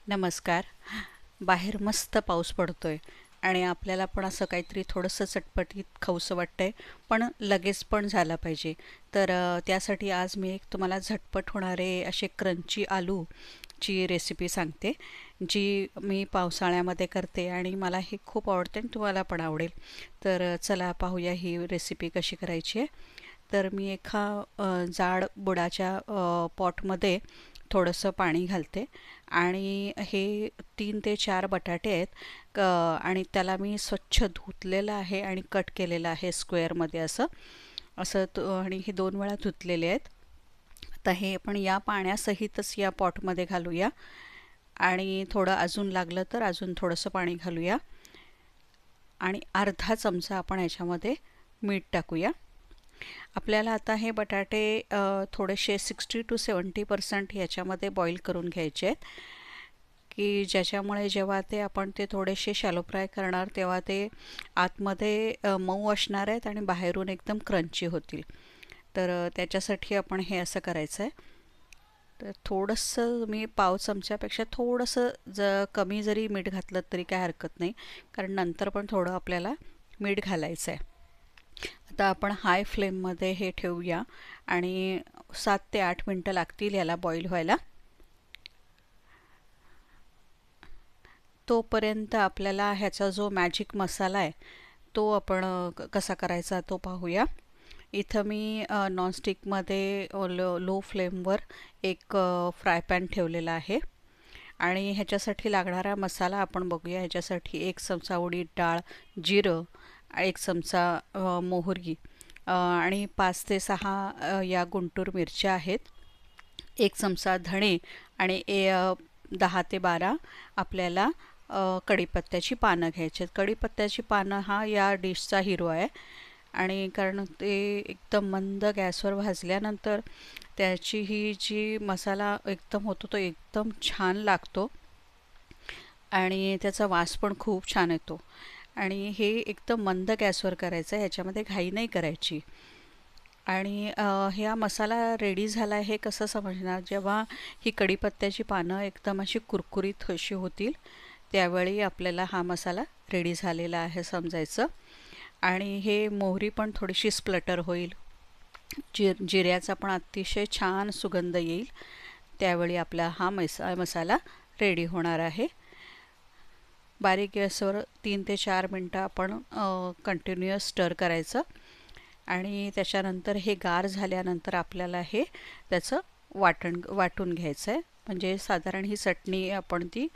नमस्कार. बाहेर मस्त पाऊस पडतोय आणि आपल्याला पण असं काहीतरी थोडंसं चटपटीत खाऊसं वाटतंय, पण लगेच पण झालं पाहिजे. तर त्यासाठी आज मी एक तुम्हाला झटपट होणारे असे क्रंची आलूची रेसिपी सांगते, जी मी पावसाळ्यामध्ये करते आणि मला हे खूप आवडते आणि तुम्हाला पण आवडेल. तर चला पाहूया ही रेसिपी कशी करायची आहे. तर मी एका जाड बुडाच्या पॉटमध्ये थोडंसं पाणी घालते आणि हे 3 ते 4 बटाटे आहेत. आणि त्याला मी स्वच्छ धुतलेलं आहे आणि कट केलेलं आहे स्क्वेअरमध्ये असं असं आणि हे 2 वेळा धुतलेले आहेत. आता हे आपण या पाण्यासहितच या पॉटमध्ये घालूया आणि थोडं अजून लागलं तर अजून थोडंसं पाणी घालूया आणि अर्धा चमचा आपण ह्याच्यामध्ये मीठ टाकूया. आपल्याला आता हे बटाटे थोडेसे 60 to 70% याच्यामध्ये बॉईल करून घ्यायचे आहेत, की ज्याच्यामुळे जेव्हा आपण ते थोडेसे शॅलो फ्राय करणार तेव्हा ते आतमध्ये मऊ असणार आहेत आणि बाहेरून एकदम क्रंची होतील. तर त्याच्यासाठी आपण हे असं करायचं आहे. तर थोडंसं मी पाव चमच्यापेक्षा थोडंसं कमी जरी मीठ घातलं तरी काय हरकत नाही, कारण नंतर पण थोडं आपल्याला मीठ घालायचं आहे. आता आपण हाय फ्लेममध्ये हे ठेवूया आणि 7 ते 8 मिनटं लागतील याला बॉईल व्हायला. तोपर्यंत आपल्याला ह्याचा जो मॅजिक मसाला आहे तो आपण कसा करायचा तो पाहूया. इथं मी नॉनस्टिकमध्ये लो फ्लेमवर एक फ्राय पॅन ठेवलेला आहे आणि ह्याच्यासाठी लागणारा मसाला आपण बघूया. ह्याच्यासाठी 1 चमचा उडीद डाळ, जिरं, 1 चमचा मोहरी आणि 5 ते 6 या गुंटूर मिरच्या आहेत, 1 चमचा धणे आणि 10 ते 12 आपल्याला कढीपत्त्याची पानं घ्यायची आहेत. कढीपत्त्याची पानं हा या डिशचा हिरो आहे आणि कारण ते एकदम मंद गॅसवर भाजल्यानंतर त्याची ही जी मसाला एकदम होतो तो एकदम छान लागतो आणि त्याचा वास पण खूप छान येतो. आणि हे एकदम मंद गॅसवर करायचं आहे, ह्याच्यामध्ये घाई नाही करायची. आणि ह्या मसाला रेडी झाला आहे हे कसं समजणार, जेव्हा ही कढीपत्त्याची पानं एकदम अशी कुरकुरीत अशी होतील त्यावेळी आपल्याला हा मसाला रेडी झालेला आहे समजायचं. आणि हे मोहरी पण थोडीशी स्प्लटर होईल, जिऱ्याचा पण अतिशय छान सुगंध येईल, त्यावेळी आपला हा मसाला रेडी होणार आहे. बारीक गॅसवर 3 ते 4 मिनटं आपण कंटिन्युअस स्टर करायचं आणि त्याच्यानंतर हे गार झाल्यानंतर आपल्याला हे त्याचं वाटून घ्यायचं आहे. म्हणजे साधारण ही चटणी आपण ती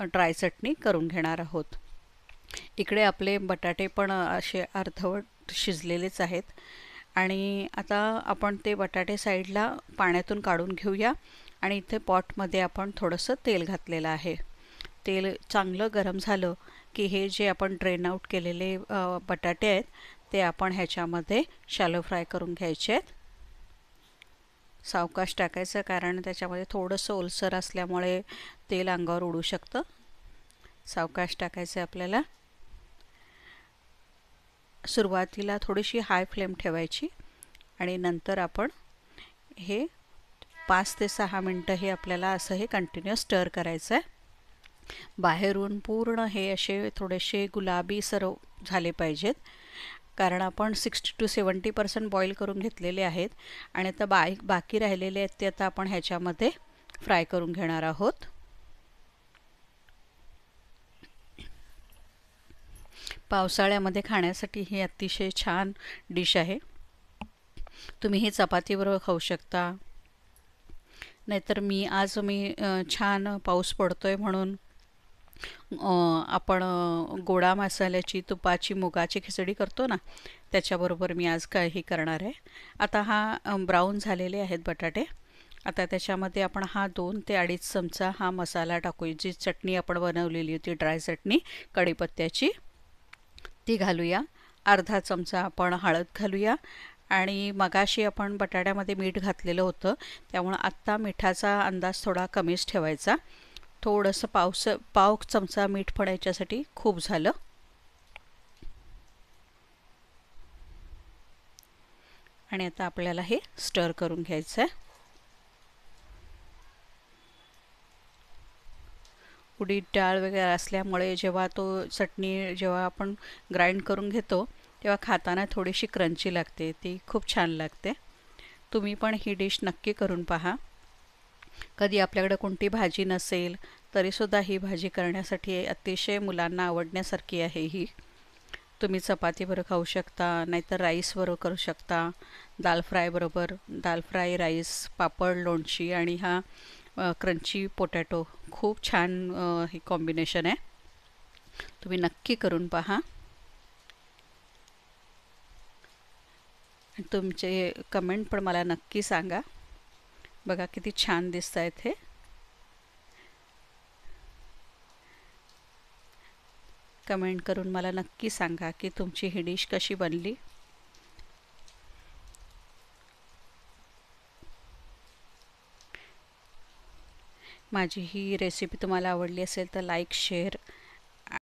ड्राय चटणी करून घेणार आहोत. इकडे आपले बटाटे पण असे अर्धवट शिजलेलेच आहेत आणि आता आपण ते बटाटे साईडला पाण्यातून काढून घेऊया. आणि इथे पॉटमध्ये आपण थोडंसं तेल घातलेलं आहे. तेल चांगलं गरम झालं की हे जे आपण ड्रेन आउट केलेले बटाटे आहेत ते आपण ह्याच्यामध्ये शॅलो फ्राय करून घ्यायचे आहेत. सावकाश टाकायचं, कारण त्याच्यामध्ये थोडंसं ओलसर असल्यामुळे तेल अंगावर उडू शकतं. सावकाश टाकायचं आहे आपल्याला. सुरुवातीला थोडीशी हाय फ्लेम ठेवायची आणि नंतर आपण हे 5 ते 6 मिनटं हे आपल्याला असं हे कंटिन्युअस स्टर करायचं आहे. बाहेरून पूर्ण हे असे थोडेसे गुलाबी सर्व झाले पाहिजेत, कारण आपण 60 to 70% बॉईल करून घेतलेले आहेत आणि आता बाकी राहिलेले आहेत ते आता आपण ह्याच्यामध्ये फ्राय करून घेणार आहोत. पावसाळ्यामध्ये खाण्यासाठी ही अतिशय छान डिश आहे. तुम्ही हे चपातीबरोबर खाऊ शकता, नाहीतर मी छान पाऊस पडतोय म्हणून आपण गोडा मसाल्याची तुपाची मुगाची खिचडी करतो ना, त्याच्याबरोबर मी आज काही करणार आहे. आता हा ब्राऊन झालेले आहेत बटाटे. आता त्याच्यामध्ये आपण हा 2 ते 2.5 चमचा हा मसाला टाकू, जी चटणी आपण बनवलेली होती ड्राय चटणी कढीपत्त्याची ती घालूया. अर्धा चमचा आपण हळद घालूया आणि मगाशी आपण बटाट्यामध्ये मीठ घातलेलं होतं त्यामुळे आत्ता मिठाचा अंदाज थोडा कमीच ठेवायचा. थोडंसं पाव चमचा मीठ पण याच्यासाठी खूप झालं. आणि आता आपल्याला हे स्टर करून घ्यायचं आहे. उडीद डाळ वगैरे असल्यामुळे जेव्हा तो चटणी जेव्हा आपण ग्राइंड करून घेतो तेव्हा खाताना थोडीशी क्रंची लागते, ती खूप छान लागते. तुम्ही पण ही डिश नक्की करून पहा. कधी आपल्याकडे कोणती भाजी नसेल तरीसुद्धा ही भाजी करण्यासाठी अतिशय मुलांना आवडण्यासारखी आहे ही. तुम्ही चपातीबरोबर खाऊ शकता, नाहीतर राईसबरोबर करू शकता, दाल फ्राय बरोबर, दाल फ्राय राईस, पापड, लोणची आणि हा क्रंची पोटॅटो खूप छान हे कॉम्बिनेशन आहे. तुम्ही नक्की करून पहा. तुमचे कमेंट पण मला नक्की सांगा. बघा किती छान दिसत आहेत हे. कमेंट करून मला नक्की सांगा की तुमची ही डिश कशी बनली. माझी ही रेसिपी तुम्हाला आवडली असेल तर लाईक, शेअर